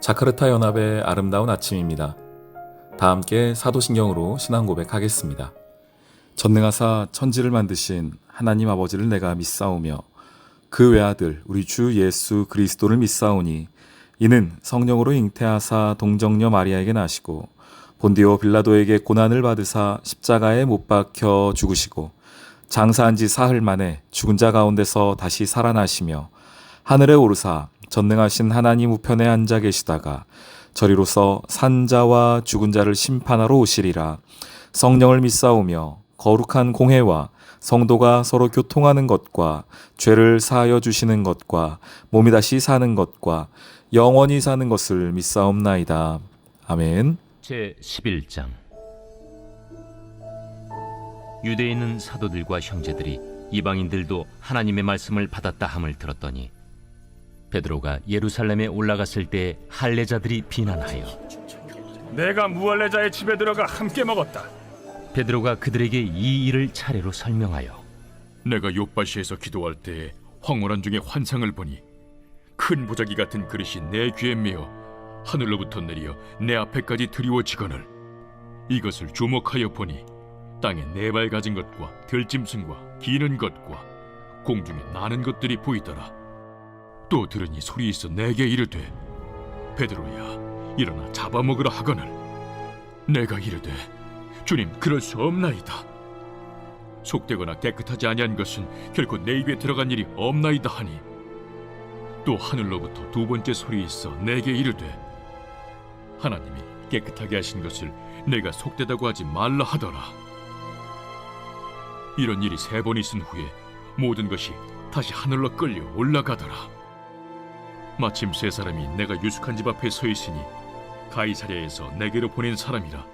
자카르타 연합의 아름다운 아침입니다. 다 함께 사도신경으로 신앙 고백하겠습니다. 전능하사 천지를 만드신 하나님 아버지를 내가 믿사오며 그 외아들 우리 주 예수 그리스도를 믿사오니 이는 성령으로 잉태하사 동정녀 마리아에게 나시고 본디오 빌라도에게 고난을 받으사 십자가에 못 박혀 죽으시고 장사한 지 사흘 만에 죽은 자 가운데서 다시 살아나시며 하늘에 오르사 전능하신 하나님 우편에 앉아 계시다가 저리로서 산자와 죽은 자를 심판하러 오시리라. 성령을 믿사오며 거룩한 공회와 성도가 서로 교통하는 것과 죄를 사하여 주시는 것과 몸이 다시 사는 것과 영원히 사는 것을 믿사옵나이다. 아멘. 제 11장. 유대에 있는 사도들과 형제들이 이방인들도 하나님의 말씀을 받았다 함을 들었더니 베드로가 예루살렘에 올라갔을 때 할례자들이 비난하여 내가 무할례자의 집에 들어가 함께 먹었다. 베드로가 그들에게 이 일을 차례로 설명하여 내가 요바시에서 기도할 때에 황홀한 중에 환상을 보니 큰 보자기 같은 그릇이 내 귀에 메어 하늘로부터 내려 내 앞에까지 드리워지거늘 이것을 주목하여 보니 땅에 네 발 가진 것과 들짐승과 기는 것과 공중에 나는 것들이 보이더라. 또 들으니 소리 있어 내게 이르되 베드로야 일어나 잡아먹으라 하거늘 내가 이르되 주님 그럴 수 없나이다. 속되거나 깨끗하지 아니한 것은 결코 내 입에 들어간 일이 없나이다 하니 또 하늘로부터 두 번째 소리 있어 내게 이르되 하나님이 깨끗하게 하신 것을 내가 속되다고 하지 말라 하더라. 이런 일이 세 번 있은 후에 모든 것이 다시 하늘로 끌려 올라가더라. 마침 세 사람이 내가 유숙한 집 앞에 서 있으니 가이사랴에서 내게로 보낸 사람이라.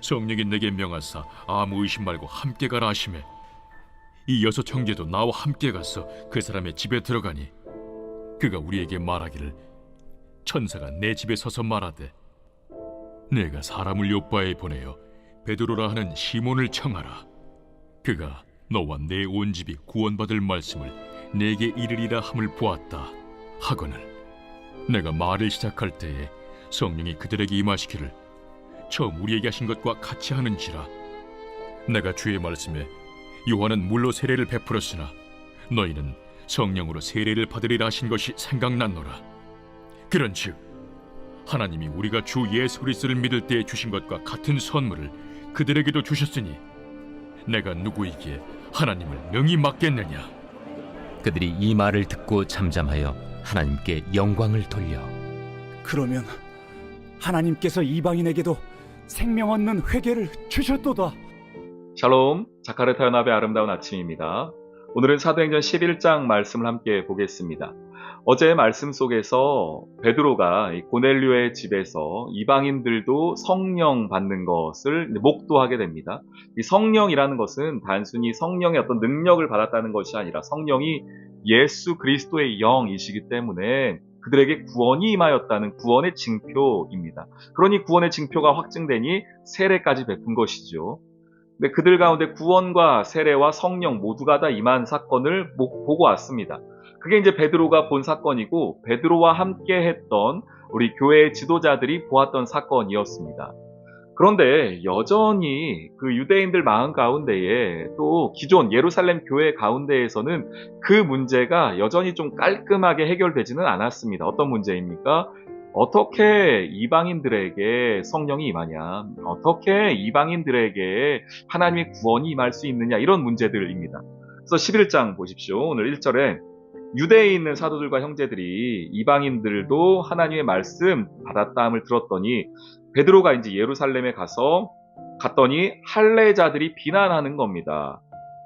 성령이 내게 명하사 아무 의심 말고 함께 가라 하시매 이 여섯 형제도 나와 함께 가서 그 사람의 집에 들어가니 그가 우리에게 말하기를 천사가 내 집에 서서 말하되 내가 사람을 요바에 보내어 베드로라 하는 시몬을 청하라. 그가 너와 내 온 집이 구원받을 말씀을 내게 이르리라 함을 보았다 하거늘 내가 말을 시작할 때에 성령이 그들에게 임하시기를 처음 우리에게 하신 것과 같이 하는지라. 내가 주의 말씀에 요한은 물로 세례를 베풀었으나 너희는 성령으로 세례를 받으리라 하신 것이 생각났노라. 그런즉 하나님이 우리가 주 예수 그리스도를 믿을 때에 주신 것과 같은 선물을 그들에게도 주셨으니 내가 누구이기에 하나님을 명히 맡겠느냐. 그들이 이 말을 듣고 잠잠하여 하나님께 영광을 돌려 그러면 하나님께서 이방인에게도 생명 얻는 회개를 주셨도다. 샬롬, 자카르타 연합의 아름다운 아침입니다. 오늘은 사도행전 11장 말씀을 함께 보겠습니다. 어제 말씀 속에서 베드로가 고넬료의 집에서 이방인들도 성령 받는 것을 목도하게 됩니다. 이 성령이라는 것은 단순히 성령의 어떤 능력을 받았다는 것이 아니라 성령이 예수 그리스도의 영이시기 때문에 그들에게 구원이 임하였다는 구원의 징표입니다. 그러니 구원의 징표가 확증되니 세례까지 베푼 것이죠. 근데 그들 가운데 구원과 세례와 성령 모두가 다 임한 사건을 보고 왔습니다. 그게 이제 베드로가 본 사건이고 베드로와 함께 했던 우리 교회의 지도자들이 보았던 사건이었습니다. 그런데 여전히 그 유대인들 마음 가운데에 또 기존 예루살렘 교회 가운데에서는 그 문제가 여전히 좀 깔끔하게 해결되지는 않았습니다. 어떤 문제입니까? 어떻게 이방인들에게 성령이 임하냐? 어떻게 이방인들에게 하나님의 구원이 임할 수 있느냐? 이런 문제들입니다. 그래서 11장 보십시오. 오늘 1절에 유대에 있는 사도들과 형제들이 이방인들도 하나님의 말씀 받았다함을 들었더니 베드로가 이제 예루살렘에 갔더니 할례자들이 비난하는 겁니다.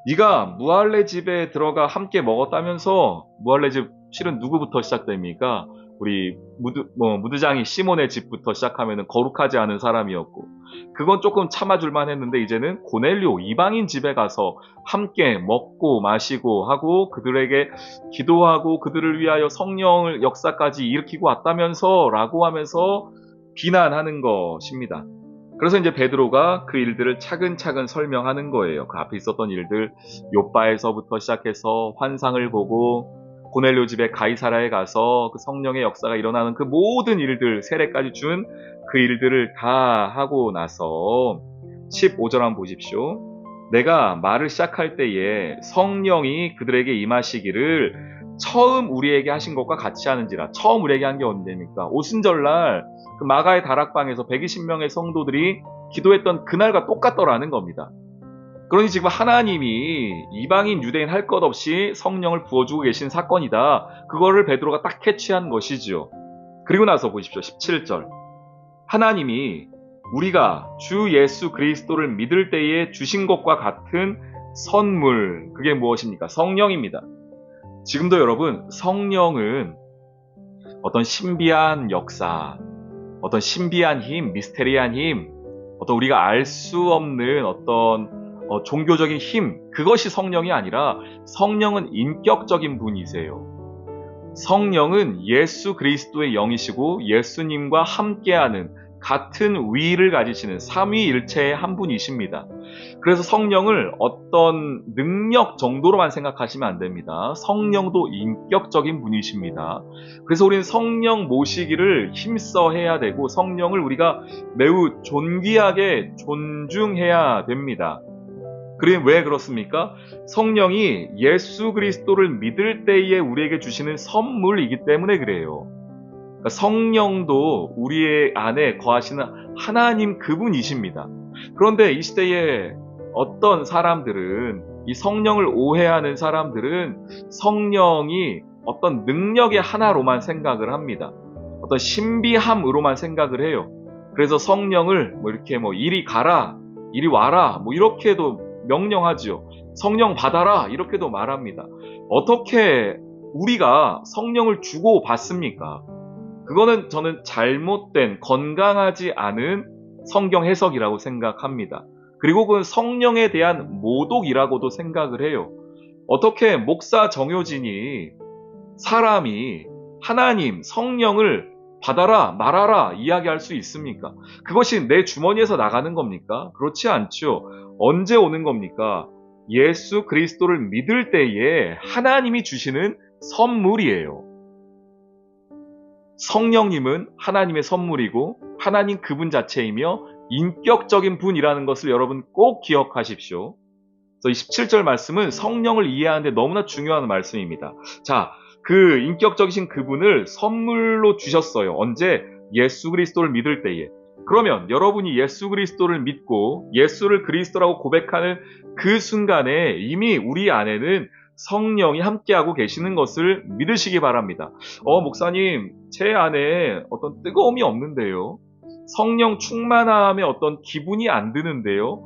네가 무할례 집에 들어가 함께 먹었다면서 무할례 집 실은 누구부터 시작됩니까? 우리 무드장이 시몬의 집부터 시작하면 거룩하지 않은 사람이었고 그건 조금 참아줄만 했는데 이제는 고넬료 이방인 집에 가서 함께 먹고 마시고 하고 그들에게 기도하고 그들을 위하여 성령을 역사까지 일으키고 왔다면서 라고 하면서 비난하는 것입니다. 그래서 이제 베드로가 그 일들을 차근차근 설명하는 거예요. 그 앞에 있었던 일들, 욥바에서부터 시작해서 환상을 보고 고넬료 집에 가이사라에 가서 그 성령의 역사가 일어나는 그 모든 일들, 세례까지 준 그 일들을 다 하고 나서 15절 한번 보십시오. 내가 말을 시작할 때에 성령이 그들에게 임하시기를 처음 우리에게 하신 것과 같이 하는지라. 처음 우리에게 한 게 언제입니까? 오순절날 그 마가의 다락방에서 120명의 성도들이 기도했던 그날과 똑같더라는 겁니다. 그러니 지금 하나님이 이방인 유대인 할 것 없이 성령을 부어주고 계신 사건이다. 그거를 베드로가 딱 캐치한 것이지요. 그리고 나서 보십시오. 17절. 하나님이 우리가 주 예수 그리스도를 믿을 때에 주신 것과 같은 선물, 그게 무엇입니까? 성령입니다. 지금도 여러분, 성령은 어떤 신비한 역사, 어떤 신비한 힘, 미스테리한 힘, 어떤 우리가 알 수 없는 어떤 종교적인 힘, 그것이 성령이 아니라 성령은 인격적인 분이세요. 성령은 예수 그리스도의 영이시고 예수님과 함께하는 같은 위를 가지시는 삼위일체의 한 분이십니다. 그래서 성령을 어떤 능력 정도로만 생각하시면 안 됩니다. 성령도 인격적인 분이십니다. 그래서 우리는 성령 모시기를 힘써 해야 되고 성령을 우리가 매우 존귀하게 존중해야 됩니다. 그럼 왜 그렇습니까? 성령이 예수 그리스도를 믿을 때에 우리에게 주시는 선물이기 때문에 그래요. 그러니까 성령도 우리의 안에 거하시는 하나님 그분이십니다. 그런데 이 시대에 어떤 사람들은, 이 성령을 오해하는 사람들은 성령이 어떤 능력의 하나로만 생각을 합니다. 어떤 신비함으로만 생각을 해요. 그래서 성령을 이렇게 이리 가라, 이리 와라, 이렇게도 명령하지요. 성령 받아라, 이렇게도 말합니다. 어떻게 우리가 성령을 주고 받습니까? 그거는 저는 잘못된, 건강하지 않은 성경 해석이라고 생각합니다. 그리고 그건 성령에 대한 모독이라고도 생각을 해요. 어떻게 목사 정효진이 사람이 하나님, 성령을 받아라, 말아라 이야기할 수 있습니까? 그것이 내 주머니에서 나가는 겁니까? 그렇지 않죠. 언제 오는 겁니까? 예수 그리스도를 믿을 때에 하나님이 주시는 선물이에요. 성령님은 하나님의 선물이고 하나님 그분 자체이며 인격적인 분이라는 것을 여러분 꼭 기억하십시오. 그래서 27절 말씀은 성령을 이해하는데 너무나 중요한 말씀입니다. 자, 그 인격적이신 그분을 선물로 주셨어요. 언제? 예수 그리스도를 믿을 때에. 그러면 여러분이 예수 그리스도를 믿고 예수를 그리스도라고 고백하는 그 순간에 이미 우리 안에는 성령이 함께하고 계시는 것을 믿으시기 바랍니다. 목사님, 제 안에 어떤 뜨거움이 없는데요. 성령 충만함에 어떤 기분이 안 드는데요.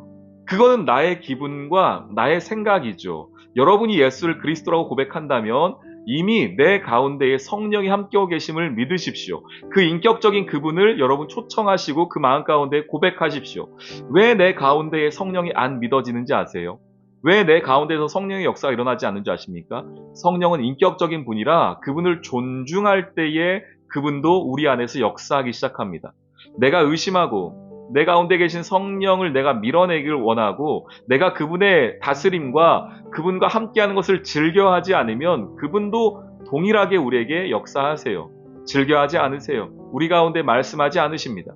그거는 나의 기분과 나의 생각이죠. 여러분이 예수를 그리스도라고 고백한다면 이미 내 가운데에 성령이 함께하고 계심을 믿으십시오. 그 인격적인 그분을 여러분 초청하시고 그 마음 가운데 고백하십시오. 왜 내 가운데에 성령이 안 믿어지는지 아세요? 왜 내 가운데서 성령의 역사가 일어나지 않는지 아십니까? 성령은 인격적인 분이라 그분을 존중할 때에 그분도 우리 안에서 역사하기 시작합니다. 내가 의심하고 내 가운데 계신 성령을 내가 밀어내기를 원하고 내가 그분의 다스림과 그분과 함께하는 것을 즐겨하지 않으면 그분도 동일하게 우리에게 역사하세요. 즐겨하지 않으세요. 우리 가운데 말씀하지 않으십니다.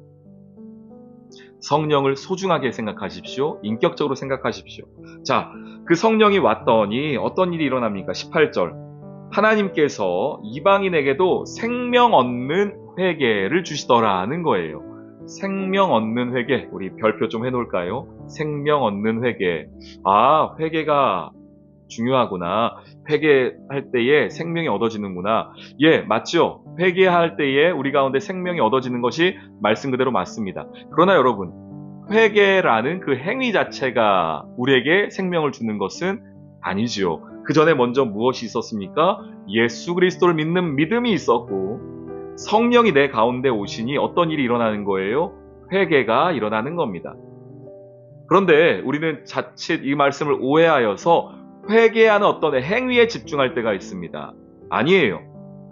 성령을 소중하게 생각하십시오. 인격적으로 생각하십시오. 자, 그 성령이 왔더니 어떤 일이 일어납니까? 18절. 하나님께서 이방인에게도 생명 얻는 회개를 주시더라는 거예요. 생명 얻는 회개, 우리 별표 좀 해놓을까요? 생명 얻는 회개. 아, 회개가 중요하구나. 회개할 때에 생명이 얻어지는구나. 예, 맞죠? 회개할 때에 우리 가운데 생명이 얻어지는 것이 말씀 그대로 맞습니다. 그러나 여러분, 회개라는 그 행위 자체가 우리에게 생명을 주는 것은 아니지요. 그 전에 먼저 무엇이 있었습니까? 예수 그리스도를 믿는 믿음이 있었고 성령이 내 가운데 오시니 어떤 일이 일어나는 거예요? 회개가 일어나는 겁니다. 그런데 우리는 자칫 이 말씀을 오해하여서 회개하는 어떤 행위에 집중할 때가 있습니다. 아니에요.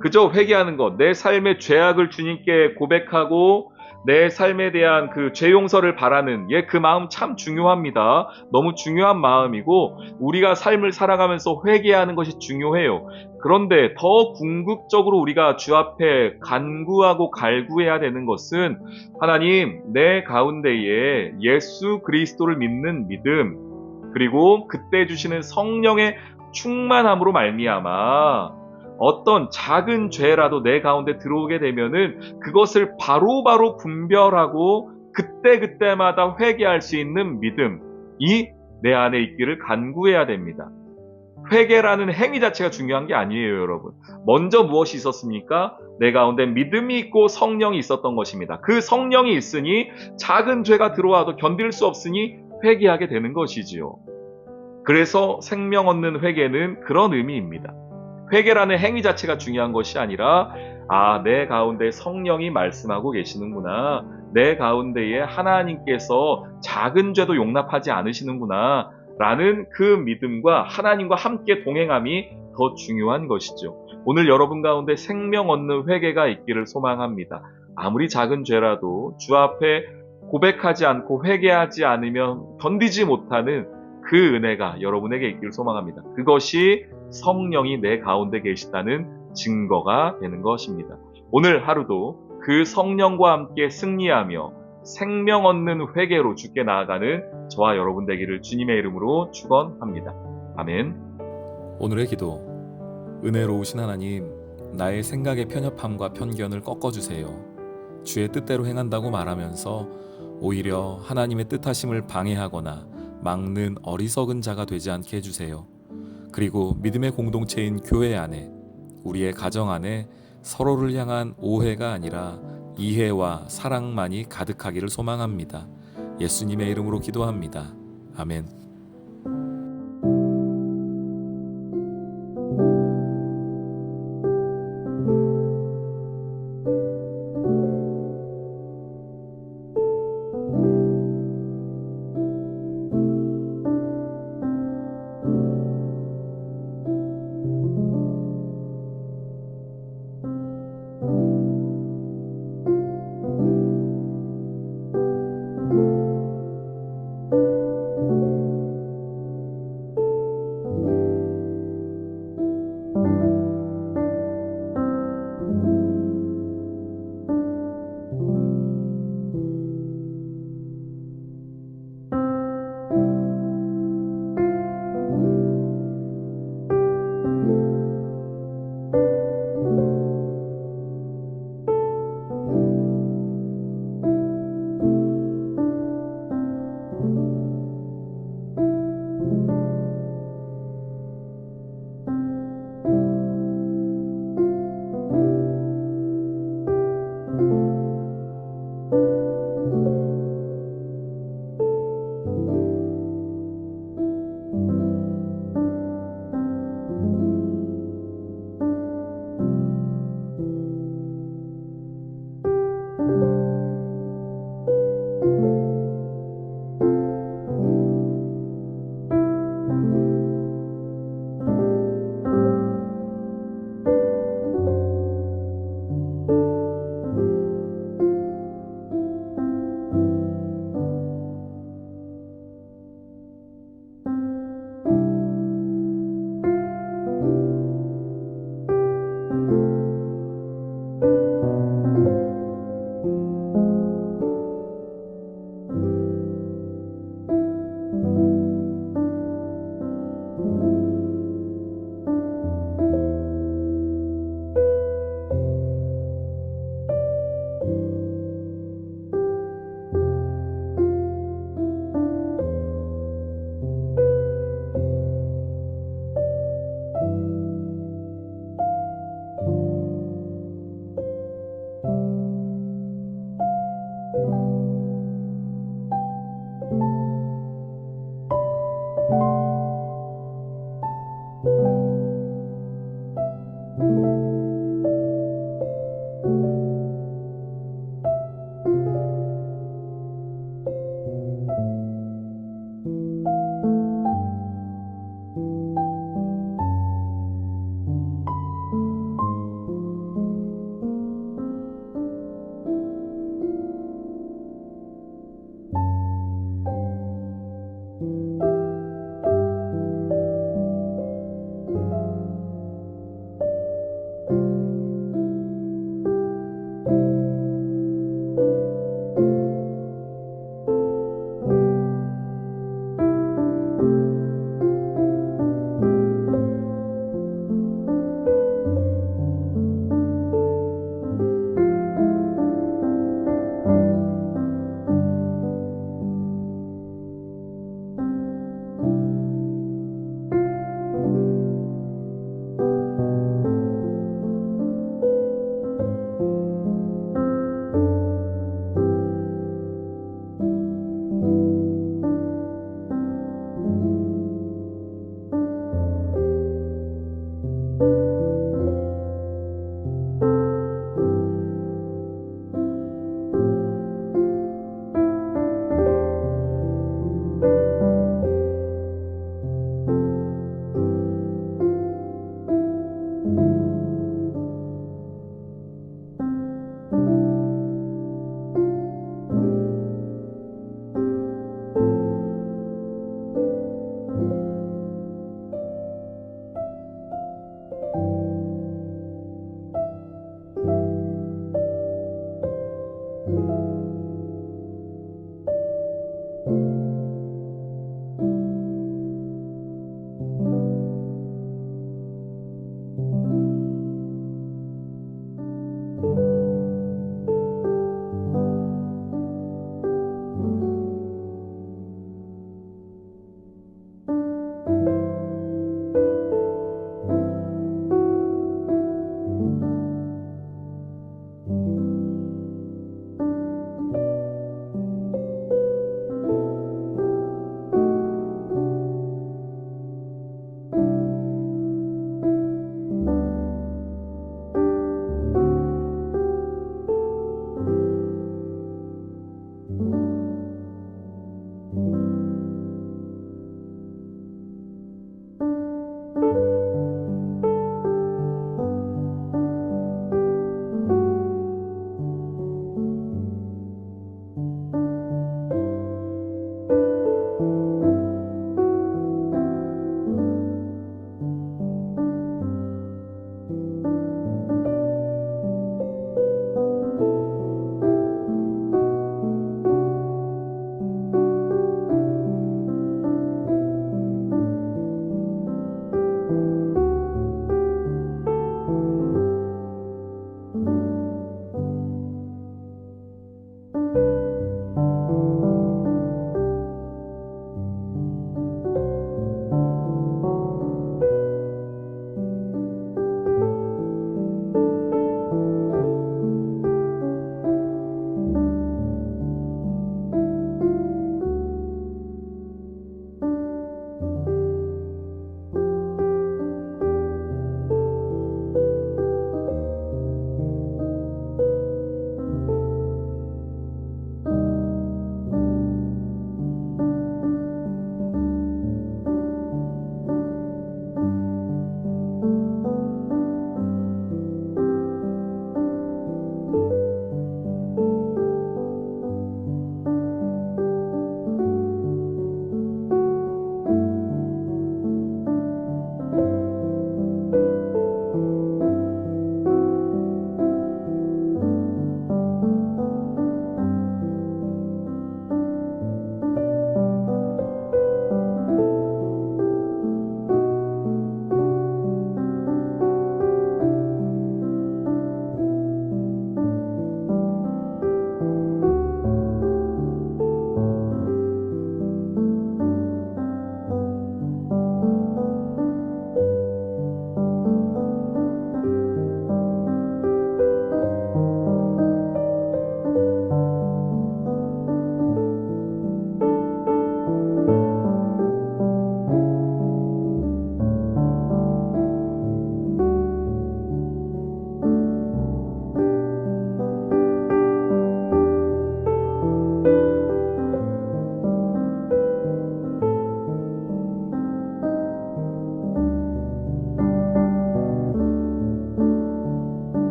그저 회개하는 것, 내 삶의 죄악을 주님께 고백하고 내 삶에 대한 그 죄 용서를 바라는 그 마음 참 중요합니다. 너무 중요한 마음이고 우리가 삶을 살아가면서 회개하는 것이 중요해요. 그런데 더 궁극적으로 우리가 주 앞에 간구하고 갈구해야 되는 것은 하나님, 내 가운데에 예수 그리스도를 믿는 믿음, 그리고 그때 주시는 성령의 충만함으로 말미암아 어떤 작은 죄라도 내 가운데 들어오게 되면은 그것을 바로바로 분별하고 그때그때마다 회개할 수 있는 믿음이 내 안에 있기를 간구해야 됩니다. 회개라는 행위 자체가 중요한 게 아니에요, 여러분. 먼저 무엇이 있었습니까? 내 가운데 믿음이 있고 성령이 있었던 것입니다. 그 성령이 있으니 작은 죄가 들어와도 견딜 수 없으니 회개하게 되는 것이지요. 그래서 생명 얻는 회개는 그런 의미입니다. 회개라는 행위 자체가 중요한 것이 아니라 내 가운데 성령이 말씀하고 계시는구나. 내 가운데에 하나님께서 작은 죄도 용납하지 않으시는구나. 라는 그 믿음과 하나님과 함께 동행함이 더 중요한 것이죠. 오늘 여러분 가운데 생명 얻는 회개가 있기를 소망합니다. 아무리 작은 죄라도 주 앞에 고백하지 않고 회개하지 않으면 견디지 못하는 그 은혜가 여러분에게 있기를 소망합니다. 그것이 성령이 내 가운데 계시다는 증거가 되는 것입니다. 오늘 하루도 그 성령과 함께 승리하며 생명 얻는 회개로 주께 나아가는 저와 여러분 되기를 주님의 이름으로 축원합니다. 아멘. 오늘의 기도. 은혜로우신 하나님, 나의 생각의 편협함과 편견을 꺾어주세요. 주의 뜻대로 행한다고 말하면서 오히려 하나님의 뜻하심을 방해하거나 막는 어리석은 자가 되지 않게 해주세요. 그리고 믿음의 공동체인 교회 안에, 우리의 가정 안에 서로를 향한 오해가 아니라 이해와 사랑만이 가득하기를 소망합니다. 예수님의 이름으로 기도합니다. 아멘.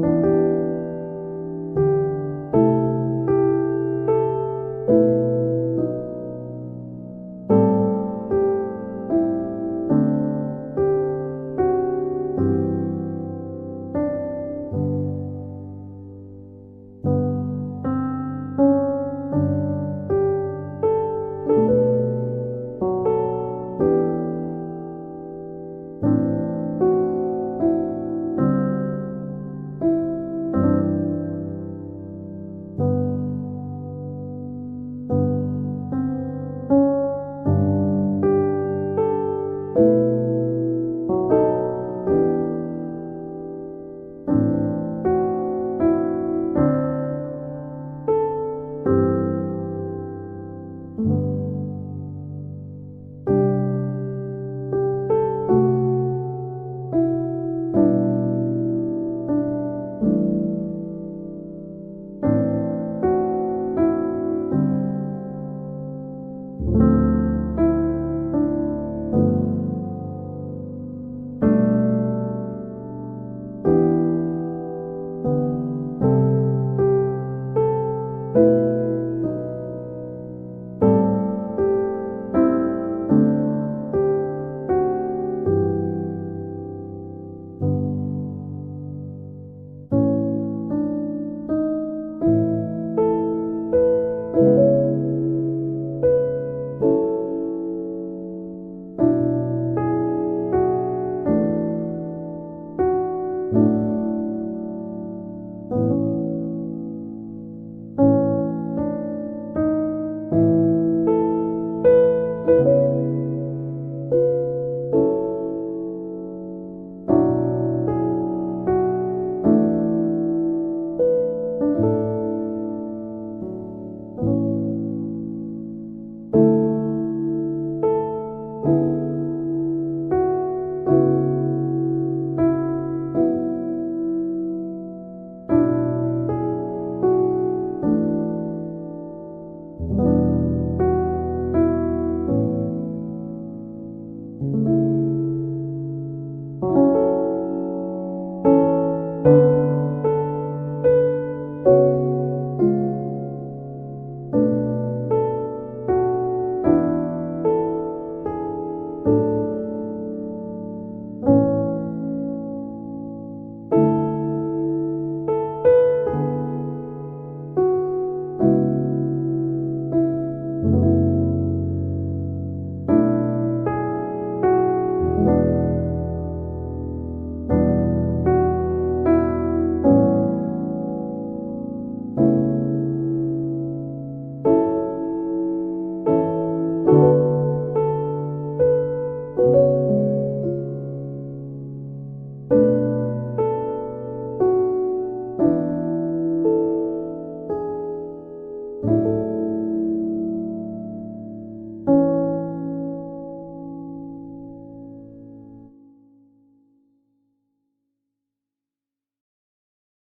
아멘.